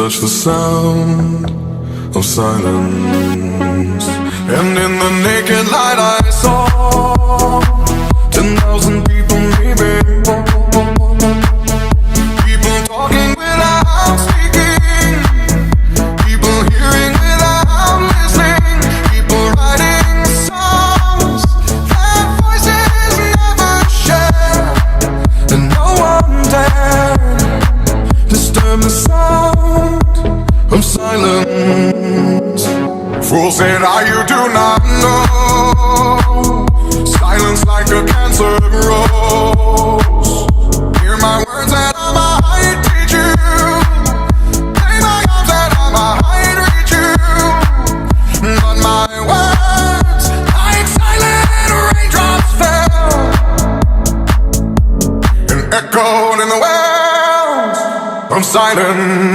touch the sound of silence. And in the naked light I saw 10,000 people maybe, people talking without speaking, people hearing without listening, people writing songs that voices never share, and no one dared disturb the sound of silence. Fool said, you do not know. Silence like a cancer grows. Hear my words and I might teach you. Play my arms and I might reach you. But my words, like silent raindrops, fell and echoed in the wells of silence.